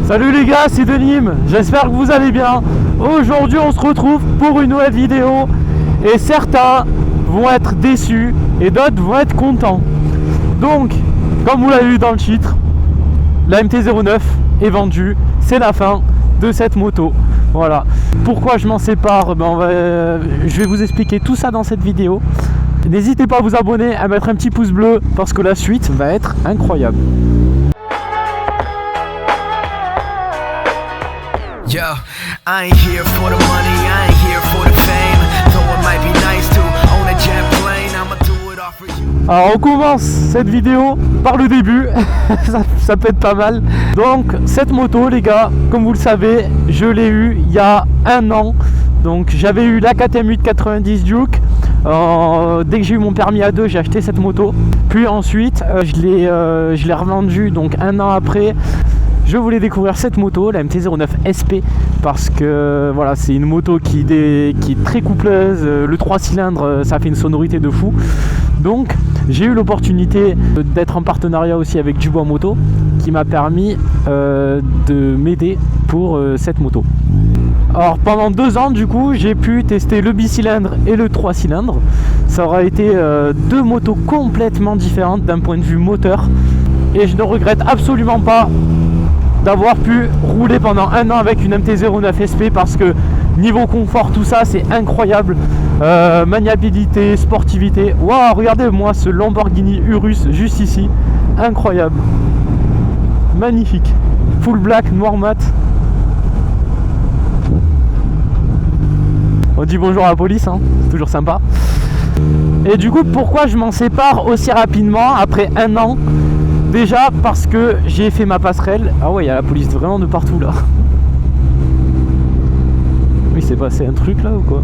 Salut les gars, c'est Denim, j'espère que vous allez bien. Aujourd'hui on se retrouve pour une nouvelle vidéo et certains vont être déçus et d'autres vont être contents. Donc, comme vous l'avez vu dans le titre, la MT-09 est vendue, c'est la fin de cette moto. Voilà. Pourquoi je m'en sépare, je vais vous expliquer tout ça dans cette vidéo. N'hésitez pas à vous abonner, à mettre un petit pouce bleu parce que la suite va être incroyable. Yo, I ain't here for the money, I ain't here for the fame. Though it might be nice to own a jet plane, I'ma do it all for you. Alors on commence cette vidéo par le début, ça peut être pas mal. Donc cette moto les gars, comme vous le savez, je l'ai eu il y a un an. Donc j'avais eu la KTM 890 Duke. Dès que j'ai eu mon permis A2, j'ai acheté cette moto. Puis ensuite je l'ai revendue donc un an après. Je voulais découvrir cette moto, la MT-09 SP, parce que voilà, c'est une moto qui est très coupleuse. Le 3 cylindres, ça fait une sonorité de fou. Donc j'ai eu l'opportunité d'être en partenariat aussi avec Dubois Moto, qui m'a permis de m'aider pour cette moto. Alors pendant 2 ans du coup j'ai pu tester le bicylindre et le 3 cylindres. Ça aura été 2 motos complètement différentes d'un point de vue moteur. Et je ne regrette absolument pas d'avoir pu rouler pendant un an avec une MT-09 SP parce que niveau confort tout ça c'est incroyable. Maniabilité, sportivité. Waouh, regardez moi ce Lamborghini Urus juste ici, incroyable, magnifique, full black, noir mat. On dit bonjour à la police, hein, c'est toujours sympa. Et du coup pourquoi je m'en sépare aussi rapidement après un an? Déjà parce que j'ai fait ma passerelle. Ah ouais, il y a la police vraiment de partout là. Oui, c'est passé un truc là ou quoi?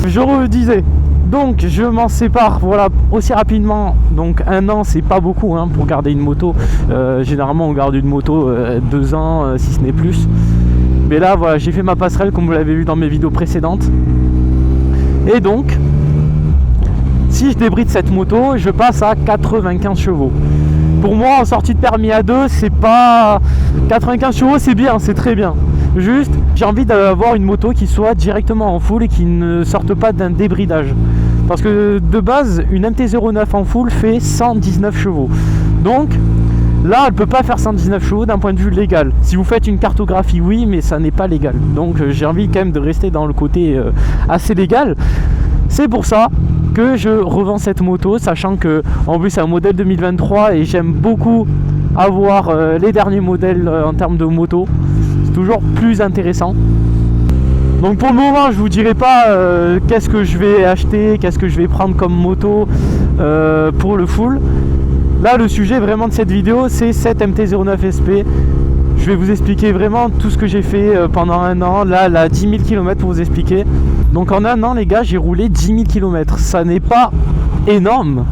Je redisais. Donc je m'en sépare voilà aussi rapidement. Donc un an c'est pas beaucoup hein, pour garder une moto. Généralement on garde une moto 2 ans si ce n'est plus. Mais là voilà, j'ai fait ma passerelle comme vous l'avez vu dans mes vidéos précédentes. Et donc si je débride cette moto, je passe à 95 chevaux. Pour moi, en sortie de permis A2, c'est pas 95 chevaux, c'est bien, c'est très bien. Juste, j'ai envie d'avoir une moto qui soit directement en full et qui ne sorte pas d'un débridage. Parce que de base, une MT-09 en full fait 119 chevaux. Donc là, elle ne peut pas faire 119 chevaux d'un point de vue légal. Si vous faites une cartographie, oui, mais ça n'est pas légal. Donc j'ai envie quand même de rester dans le côté assez légal. C'est pour ça que je revends cette moto, sachant que en plus c'est un modèle 2023 et j'aime beaucoup avoir les derniers modèles en termes de moto. C'est toujours plus intéressant. Donc pour le moment je vous dirai pas qu'est-ce que je vais acheter, qu'est-ce que je vais prendre comme moto pour le full. Là le sujet vraiment de cette vidéo c'est cette MT-09 SP. Je vais vous expliquer vraiment tout ce que j'ai fait pendant un an. Là 10 000 km pour vous expliquer. Donc en un an les gars j'ai roulé 10 000 km. Ça n'est pas énorme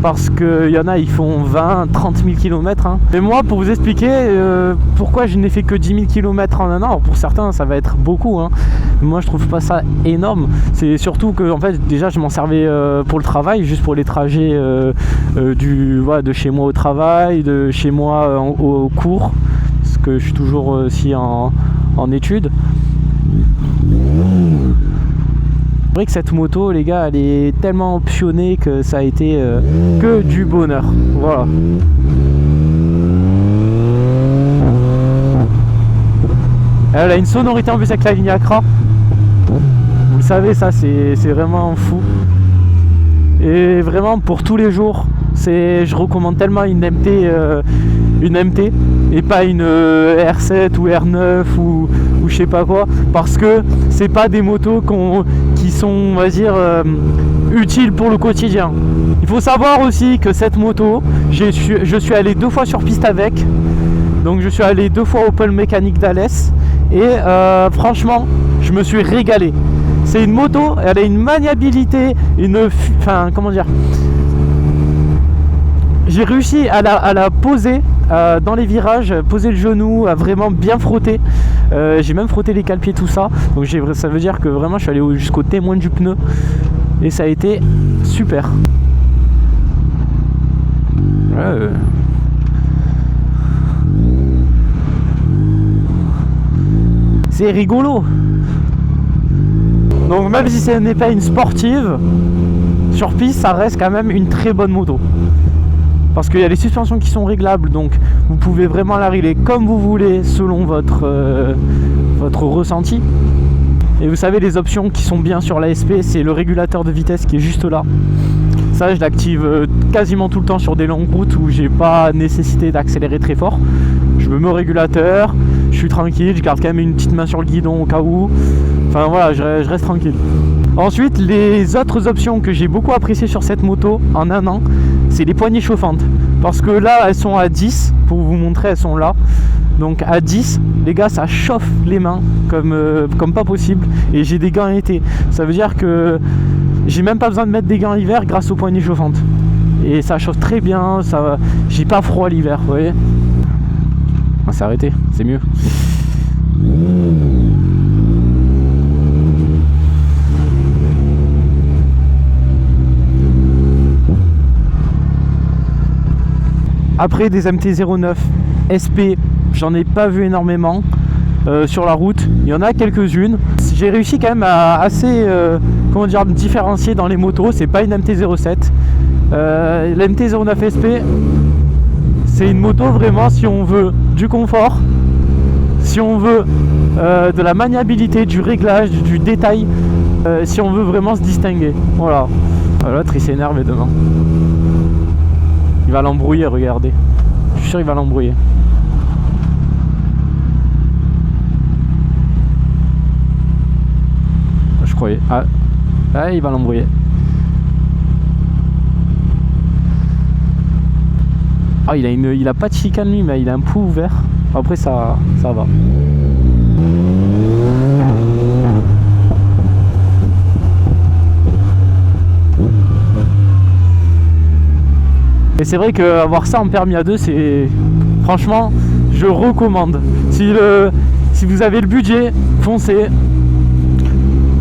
parce qu'il y en a ils font 20, 30 000 km hein. Mais moi pour vous expliquer pourquoi je n'ai fait que 10 000 km en un an. Alors pour certains ça va être beaucoup hein. Moi je trouve pas ça énorme. C'est surtout que en fait déjà je m'en servais pour le travail, juste pour les trajets de chez moi au travail, de chez moi au cours. Parce que je suis toujours aussi en études. C'est vrai que cette moto les gars elle est tellement optionnée que ça a été que du bonheur. Voilà. Elle a une sonorité en plus avec la ligne Accra. Vous le savez ça c'est vraiment fou. Et vraiment pour tous les jours je recommande tellement une MT et pas une R7 ou R9 ou je sais pas quoi, parce que c'est pas des motos qui sont on va dire utiles pour le quotidien. Il faut savoir aussi que cette moto je suis allé 2 fois sur piste avec, donc je suis allé 2 fois au pôle mécanique d'Alès et franchement je me suis régalé. C'est une moto, elle a une maniabilité, comment dire, j'ai réussi à la poser dans les virages, poser le genou, à vraiment bien frotter. J'ai même frotté les cale-pieds, tout ça. Donc ça veut dire que vraiment je suis allé jusqu'au témoin du pneu. Et ça a été super. c'est rigolo. Donc même si ce n'est pas une sportive, sur piste ça reste quand même une très bonne moto. Parce qu'il y a les suspensions qui sont réglables, donc vous pouvez vraiment la régler comme vous voulez selon votre ressenti. Et vous savez, les options qui sont bien sur la SP, c'est le régulateur de vitesse qui est juste là. Ça, je l'active quasiment tout le temps sur des longues routes où j'ai pas nécessité d'accélérer très fort. Je me mets au régulateur, je suis tranquille, je garde quand même une petite main sur le guidon au cas où. Enfin voilà, je reste tranquille. Ensuite, les autres options que j'ai beaucoup appréciées sur cette moto en un an, c'est les poignées chauffantes. Parce que là, elles sont à 10, pour vous montrer, elles sont là. Donc à 10, les gars, ça chauffe les mains comme pas possible. Et j'ai des gants été. Ça veut dire que j'ai même pas besoin de mettre des gants hiver grâce aux poignées chauffantes. Et ça chauffe très bien, j'ai pas froid l'hiver, vous voyez. Ah, c'est arrêté, c'est mieux. Après des MT-09 SP, j'en ai pas vu énormément sur la route. Il y en a quelques-unes. J'ai réussi quand même à assez différencier dans les motos. C'est pas une MT-07. La MT-09 SP, c'est une moto vraiment si on veut du confort, si on veut de la maniabilité, du réglage, du détail, si on veut vraiment se distinguer. Voilà. L'autre il s'est énervé demain. Il va l'embrouiller, regardez. Je suis sûr il va l'embrouiller. Je croyais. Ah, il va l'embrouiller. Ah, il a pas de chicane lui, mais il a un pouls ouvert. Après ça va. Et c'est vrai qu'avoir ça en permis A2, c'est... Franchement, je recommande. Si vous avez le budget, foncez.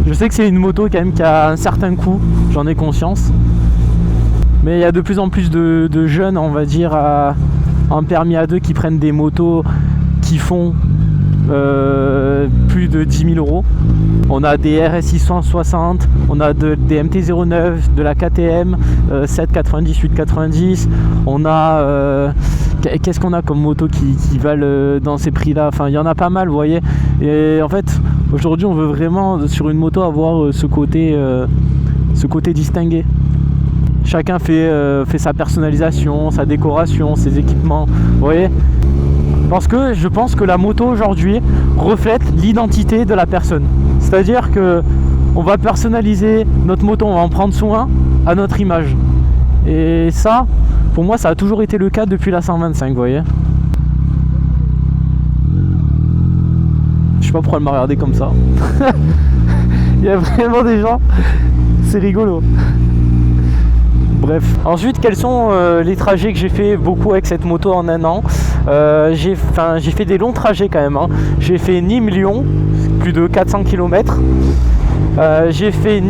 Je sais que c'est une moto quand même qui a un certain coût, j'en ai conscience. Mais il y a de plus en plus de jeunes, on va dire, en permis A2 qui prennent des motos qui font plus de 10 000 euros. On a des RS660, on a des MT-09, de la KTM, 790, 890. On a... qu'est-ce qu'on a comme moto qui valent dans ces prix-là? Enfin, il y en a pas mal, vous voyez. Et en fait, aujourd'hui, on veut vraiment, sur une moto, avoir ce côté distingué. Chacun fait sa personnalisation, sa décoration, ses équipements, vous voyez. Parce que je pense que la moto aujourd'hui reflète l'identité de la personne. C'est-à-dire que on va personnaliser notre moto, on va en prendre soin à notre image. Et ça, pour moi, ça a toujours été le cas depuis la 125, vous voyez. Je sais pas pourquoi elle m'a regardé comme ça. Il y a vraiment des gens, c'est rigolo. Bref. Ensuite, quels sont les trajets que j'ai fait beaucoup avec cette moto en un an? J'ai fait des longs trajets quand même. Hein. J'ai fait Nîmes-Lyon, plus de 400 km. J'ai fait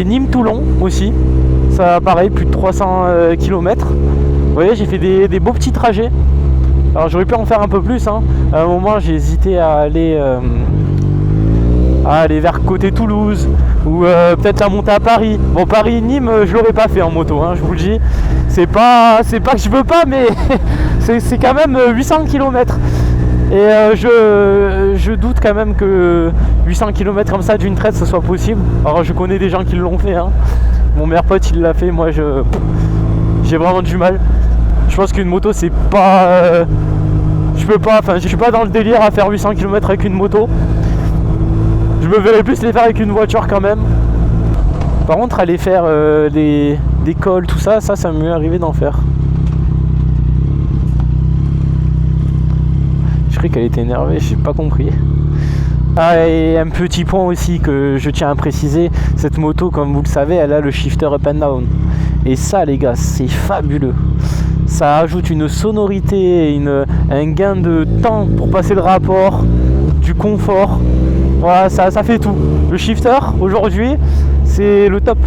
Nîmes-Toulon aussi. Ça pareil, plus de 300 km. Vous voyez, j'ai fait des beaux petits trajets. Alors j'aurais pu en faire un peu plus. Hein. À un moment, j'ai hésité à aller vers côté Toulouse ou peut-être la montée à Paris. Bon, Paris-Nîmes, je l'aurais pas fait en moto, hein, je vous le dis. C'est pas que je veux pas, mais c'est quand même 800 km. Et je doute quand même que 800 km comme ça d'une traite, ce soit possible. Alors je connais des gens qui l'ont fait. Hein. Mon meilleur pote, il l'a fait. Moi, j'ai vraiment du mal. Je pense qu'une moto, c'est pas... je suis pas dans le délire à faire 800 km avec une moto. Je me verrais plus les faire avec une voiture quand même. Par contre, aller faire des cols, tout ça m'est mieux arrivé d'en faire. Je croyais qu'elle était énervée, j'ai pas compris. Ah, et un petit point aussi que je tiens à préciser, cette moto, comme vous le savez, elle a le shifter up and down. Et ça, les gars, c'est fabuleux. Ça ajoute une sonorité, un gain de temps pour passer le rapport, du confort. Voilà, ça fait tout. Le shifter, aujourd'hui, c'est le top.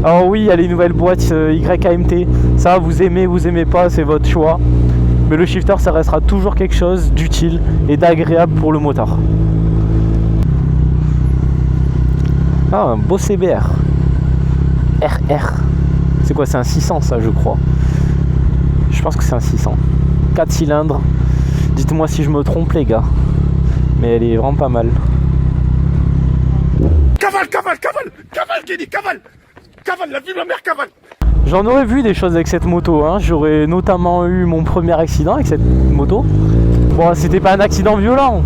Alors oui, il y a les nouvelles boîtes YAMT. Ça, vous aimez pas, c'est votre choix. Mais le shifter, ça restera toujours quelque chose d'utile et d'agréable pour le motard. Ah, un beau CBR. RR. C'est quoi? C'est un 600 ça, je crois. Je pense que c'est un 600. 4 cylindres. Dites-moi si je me trompe les gars. Mais elle est vraiment pas mal. Cavale, cavale, cavale, cavale, Kenny, cavale, cavale, la vie de ma mère, cavale. J'en aurais vu des choses avec cette moto, hein. J'aurais notamment eu mon premier accident avec cette moto. Bon, c'était pas un accident violent,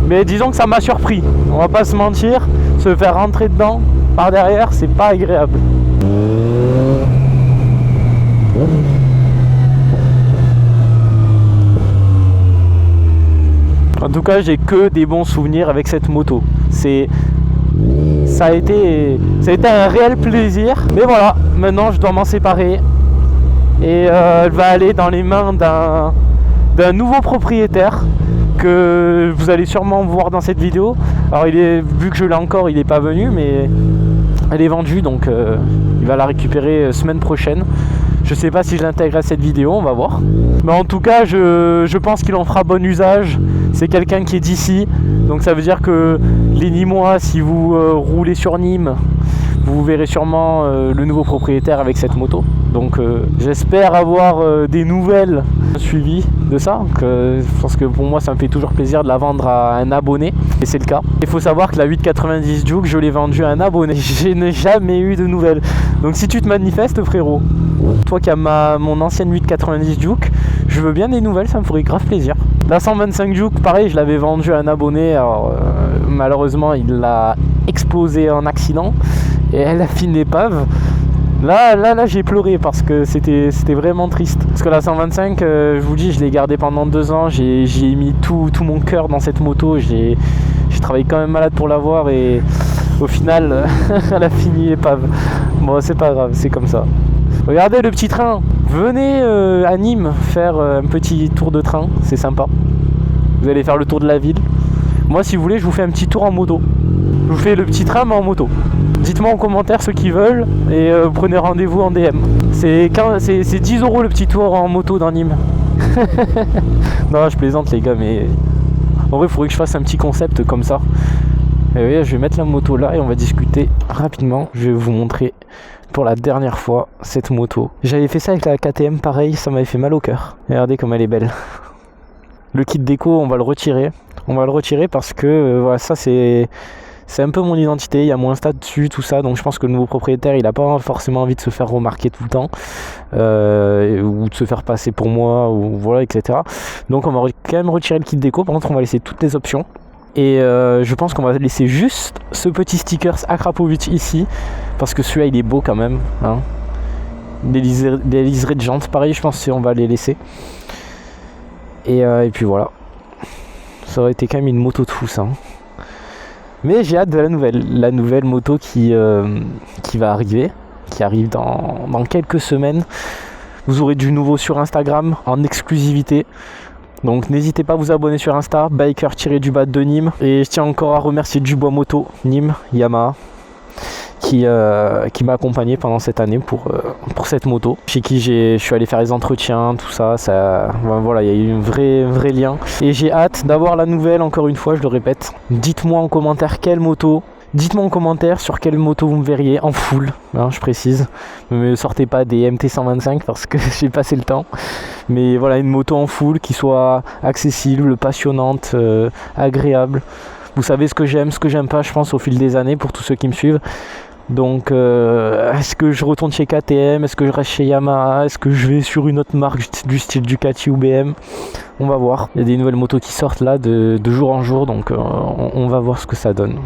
mais disons que ça m'a surpris. On va pas se mentir, se faire rentrer dedans par derrière, c'est pas agréable. En tout cas, j'ai que des bons souvenirs avec cette moto. Ça a été un réel plaisir. Mais voilà, maintenant je dois m'en séparer. Et elle va aller dans les mains d'un nouveau propriétaire que vous allez sûrement voir dans cette vidéo. Alors vu que je l'ai encore, il n'est pas venu, mais elle est vendue, donc il va la récupérer semaine prochaine. Je sais pas si je l'intègre à cette vidéo, on va voir. Mais en tout cas, je pense qu'il en fera bon usage. C'est quelqu'un qui est d'ici. Donc ça veut dire que les Nîmois, si vous roulez sur Nîmes, vous verrez sûrement le nouveau propriétaire avec cette moto. Donc j'espère avoir des nouvelles suivies de ça. Parce que pour moi, ça me fait toujours plaisir de la vendre à un abonné. Et c'est le cas. Il faut savoir que la 890 Juke, je l'ai vendue à un abonné. Je n'ai jamais eu de nouvelles. Donc si tu te manifestes, frérot, toi qui as mon ancienne 890 Juke, je veux bien des nouvelles, ça me ferait grave plaisir. La 125 Juke, pareil, je l'avais vendue à un abonné. Alors malheureusement, il l'a explosé en accident et elle a fini l'épave. Là, j'ai pleuré parce que c'était vraiment triste. Parce que la 125, je vous dis, je l'ai gardée pendant 2 ans. J'ai mis tout mon cœur dans cette moto. J'ai travaillé quand même malade pour l'avoir et au final, elle a fini épave. Bon, c'est pas grave, c'est comme ça. Regardez le petit train. Venez à Nîmes faire un petit tour de train, c'est sympa. Vous allez faire le tour de la ville. Moi, si vous voulez, je vous fais un petit tour en moto. Je vous fais le petit train mais en moto. Dites-moi en commentaire ceux qui veulent et prenez rendez-vous en DM. C'est 10 € le petit tour en moto dans Nîmes. Non, je plaisante les gars, mais en vrai, il faudrait que je fasse un petit concept comme ça. Et oui, je vais mettre la moto là et on va discuter rapidement. Je vais vous montrer pour la dernière fois cette moto. J'avais fait ça avec la KTM, pareil, ça m'avait fait mal au cœur. Regardez comme elle est belle. Le kit déco, on va le retirer. On va le retirer parce que voilà, ça c'est un peu mon identité. Il y a mon Insta dessus, tout ça. Donc je pense que le nouveau propriétaire, il n'a pas forcément envie de se faire remarquer tout le temps ou de se faire passer pour moi, ou voilà, etc. Donc on va quand même retirer le kit déco. Par contre, on va laisser toutes les options. Et je pense qu'on va laisser juste ce petit sticker Akrapovic ici, parce que celui-là il est beau quand même, hein. Les liserés de jantes, pareil, je pense qu'on va les laisser. Et puis voilà, ça aurait été quand même une moto de fou ça, hein. Mais j'ai hâte de la nouvelle moto qui va arriver, qui arrive dans quelques semaines. Vous aurez du nouveau sur Instagram en exclusivité. Donc n'hésitez pas à vous abonner sur Insta, biker-du-bas de Nîmes. Et je tiens encore à remercier Dubois Moto, Nîmes, Yamaha, qui m'a accompagné pendant cette année pour cette moto. Chez qui je suis allé faire les entretiens, tout ça, voilà, il y a eu un vrai lien. Et j'ai hâte d'avoir la nouvelle, encore une fois, je le répète. Dites-moi en commentaire quelle moto. Dites-moi en commentaire sur quelle moto vous me verriez en full, hein, je précise. Ne me sortez pas des MT125 parce que j'ai passé le temps. Mais voilà, une moto en full qui soit accessible, passionnante, agréable. Vous savez ce que j'aime, ce que j'aime pas, je pense, au fil des années pour tous ceux qui me suivent. Donc, est-ce que je retourne chez KTM? Est-ce que je reste chez Yamaha? Est-ce que je vais sur une autre marque du style Ducati ou BM? On va voir. Il y a des nouvelles motos qui sortent là de jour en jour, donc on va voir ce que ça donne.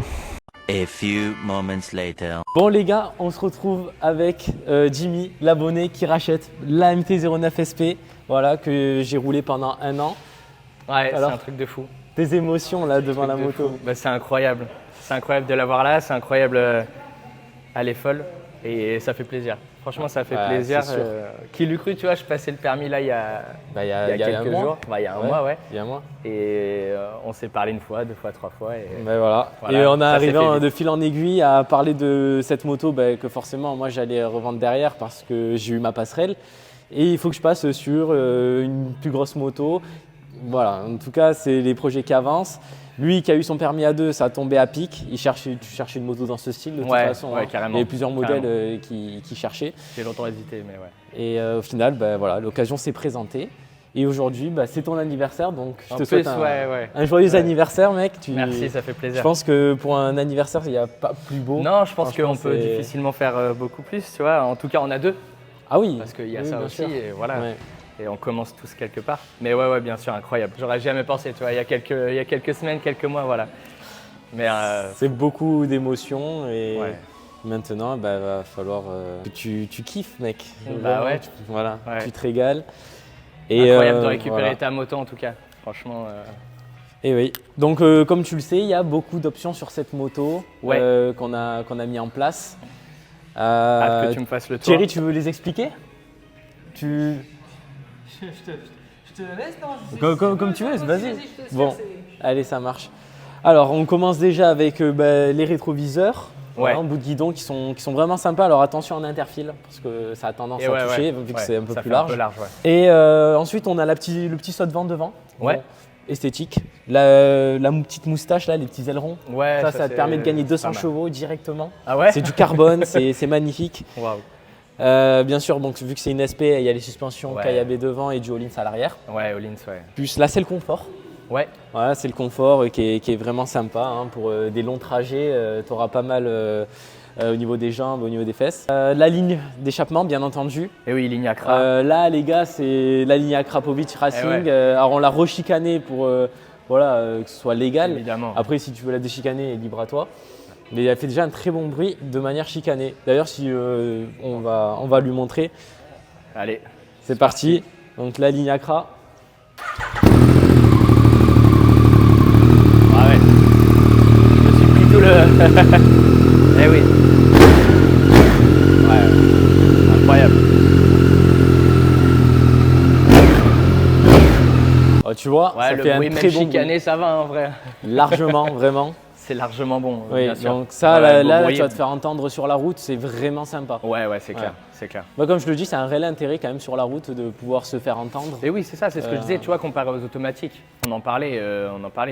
A few moments later. Bon les gars, on se retrouve avec Jimmy, l'abonné qui rachète la MT-09 SP, voilà, que j'ai roulé pendant 1 an. Ouais, alors, c'est un truc de fou. Tes émotions là devant la moto. Bah, c'est incroyable. C'est incroyable de l'avoir là, c'est incroyable. Elle est folle et ça fait plaisir. Franchement, ça fait plaisir. Qui l'eût cru, tu vois, je passais le permis là il y a quelques jours. Bah, il y a un mois, ouais. Il y a un mois. Et on s'est parlé 1 fois, 2 fois, 3 fois. Et voilà. Et on est arrivé de fil en aiguille à parler de cette moto que forcément moi j'allais revendre derrière parce que j'ai eu ma passerelle. Et il faut que je passe sur une plus grosse moto. Voilà, en tout cas, c'est les projets qui avancent. Lui qui a eu son permis A2, ça a tombé à pic. Tu cherchais une moto dans ce style de toute façon. Ouais, carrément. Il y avait plusieurs modèles qui cherchaient. J'ai longtemps hésité, mais ouais. Et au final, voilà, l'occasion s'est présentée. Et aujourd'hui, c'est ton anniversaire, donc je te souhaite un joyeux anniversaire, mec. Merci, ça fait plaisir. Je pense que pour un anniversaire, il n'y a pas plus beau. Non, je pense qu'on peut difficilement faire beaucoup plus, tu vois. En tout cas, on a 2. Ah oui. Parce qu'il y a oui, ça aussi, sûr. et voilà. Ouais. Et on commence tous quelque part. Mais ouais, bien sûr, incroyable. J'aurais jamais pensé, tu vois, il y a quelques semaines, quelques mois, voilà. Mais c'est beaucoup d'émotions et maintenant, va falloir que tu kiffes, mec. Bah ouais. Tu te régales. Et incroyable de récupérer ta moto en tout cas, franchement. Et oui. Donc comme tu le sais, il y a beaucoup d'options sur cette moto qu'on a mis en place. Hâte que tu me fasses le tour. Thierry, tu veux les expliquer? Je te laisse, non? Comme tu veux, vas-y. Bon, allez, ça marche. Alors, on commence déjà avec les rétroviseurs. En bout de guidon qui sont vraiment sympas. Alors attention en interfile parce que ça a tendance à toucher vu que c'est un peu plus large. Et ensuite on a le petit saut de vent devant. Bon, esthétique. La petite moustache là, les petits ailerons. Ça te permet de gagner 200 chevaux directement. Ah ouais. C'est du carbone, c'est magnifique. Waouh. Bien sûr, donc, vu que c'est une SP, il y a les suspensions KYB devant et du Öhlins à l'arrière. Ouais, Öhlins, Plus là c'est le confort. Voilà, c'est le confort qui est vraiment sympa. Pour des longs trajets, tu auras pas mal au niveau des jambes, au niveau des fesses. La ligne d'échappement, bien entendu. Et oui, ligne Accra. Là, les gars, c'est la ligne Akrapovic Racing. Alors, on l'a rechicanée pour que ce soit légal. Évidemment. Après, si tu veux la déchicaner, libre à toi. Mais elle fait déjà un très bon bruit de manière chicanée. D'ailleurs, si on va lui montrer. Allez. C'est parti. Donc, la ligne Accra. Eh oui. Incroyable. Oh, tu vois, ça le fait bruit un même très bon chicané, bruit. ça va en vrai. Largement, vraiment. C'est largement bon. Oui, bien sûr. donc ça, là, tu vas te faire entendre sur la route, c'est vraiment sympa. Ouais, c'est clair, c'est clair. Moi, comme je le dis, c'est un réel intérêt quand même sur la route de pouvoir se faire entendre. Et oui, c'est ça, c'est ce que je disais, tu vois, comparé aux automatiques. On en parlait,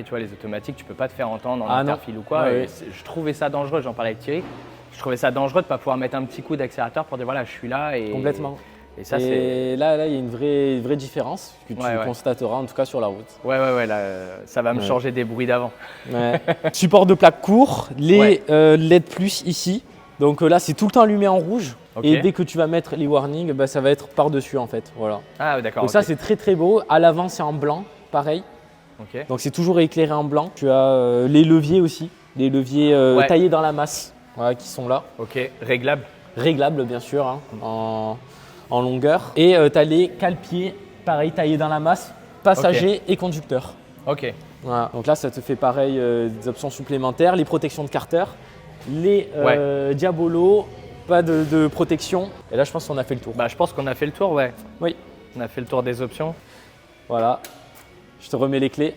tu vois, les automatiques, tu peux pas te faire entendre en interfile ou quoi. Je trouvais ça dangereux, j'en parlais avec Thierry. Je trouvais ça dangereux de ne pas pouvoir mettre un petit coup d'accélérateur pour dire voilà, je suis là. Complètement. Et ça, là, il y a une vraie différence que tu constateras en tout cas sur la route. Là, ça va me changer des bruits d'avant. Support de plaque court, les LED plus ici. Donc là, c'est tout le temps allumé en rouge. Et dès que tu vas mettre les warnings, ça va être par-dessus en fait. Voilà. Ah, d'accord. Donc ça, c'est très très beau. À l'avant, c'est en blanc, pareil. Donc c'est toujours éclairé en blanc. Tu as les leviers aussi, les leviers taillés dans la masse qui sont là. Réglables. Réglables, bien sûr, en longueur. Et tu as les cale-pieds, pareil, taillés dans la masse, passager et conducteur. Voilà. Donc là, ça te fait pareil des options supplémentaires, les protections de carter, les diabolos, pas de protection. Et là, je pense qu'on a fait le tour. Je pense qu'on a fait le tour, Oui. On a fait le tour des options. Voilà. Je te remets les clés.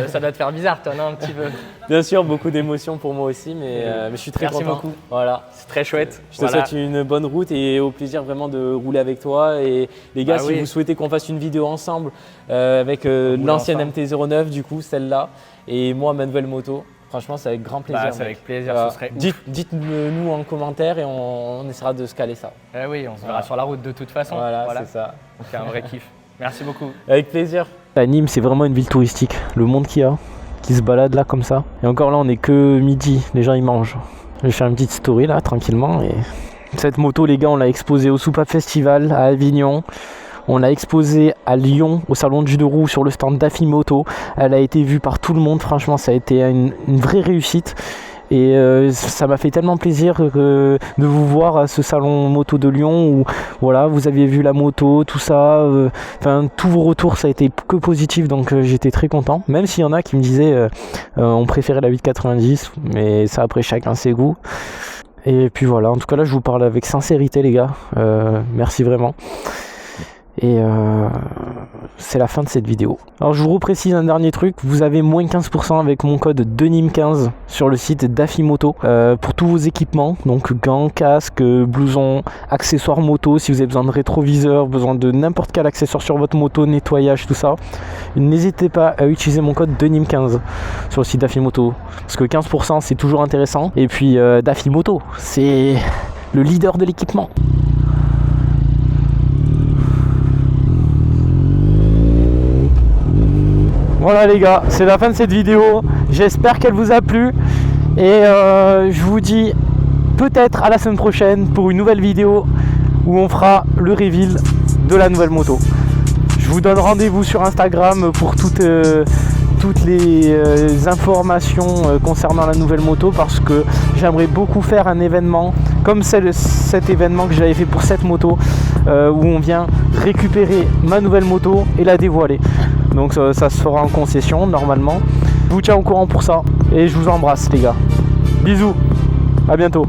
Ça doit te faire bizarre, toi, non, un petit peu. Bien sûr, beaucoup d'émotions pour moi aussi, mais je suis très content. Merci beaucoup. Voilà. C'est très chouette. Je te souhaite une bonne route et au plaisir vraiment de rouler avec toi. Et les gars, si vous souhaitez qu'on fasse une vidéo ensemble avec l'ancienne MT-09, du coup, celle-là, et moi, ma nouvelle moto, franchement, c'est avec grand plaisir. C'est avec plaisir, ce serait Dites-nous en commentaire et on essaiera de se caler ça. Oui, on se verra sur la route de toute façon. Voilà. C'est ça. C'est un vrai kiff. Merci beaucoup. Avec plaisir. Nîmes, c'est vraiment une ville touristique. Le monde qu'il y a, qui se balade là comme ça. Et encore là, on est que midi, les gens ils mangent. Je vais faire une petite story là, tranquillement. Et cette moto, les gars, on l'a exposée au Soupape Festival à Avignon. On l'a exposée à Lyon, au salon du deux roues, sur le stand d'Afimoto. Elle a été vue par tout le monde. Franchement, ça a été une vraie réussite. Et ça m'a fait tellement plaisir de vous voir à ce salon moto de Lyon où voilà, vous aviez vu la moto, tout ça. Tous vos retours, ça a été que positif, donc j'étais très content. Même s'il y en a qui me disaient on préférait la 890, mais ça après chacun ses goûts. Et puis voilà, en tout cas là je vous parle avec sincérité les gars. Merci vraiment. Et c'est la fin de cette vidéo. Alors je vous reprécise un dernier truc, vous avez moins 15% avec mon code DENIM15 sur le site d'Afimoto pour tous vos équipements, donc gants, casques, blousons, accessoires moto, si vous avez besoin de rétroviseur, besoin de n'importe quel accessoire sur votre moto, nettoyage, tout ça. N'hésitez pas à utiliser mon code DENIM15 sur le site d'Afimoto, parce que 15% c'est toujours intéressant. Et puis d'Afimoto, c'est le leader de l'équipement. Voilà les gars, c'est la fin de cette vidéo. J'espère qu'elle vous a plu. Et je vous dis peut-être à la semaine prochaine pour une nouvelle vidéo où on fera le reveal de la nouvelle moto. Je vous donne rendez-vous sur Instagram pour toutes les informations concernant la nouvelle moto, parce que j'aimerais beaucoup faire un événement comme cet événement que j'avais fait pour cette moto où on vient récupérer ma nouvelle moto et la dévoiler. Donc ça se fera en concession normalement. Je vous tiens au courant pour ça et je vous embrasse les gars. Bisous, à bientôt.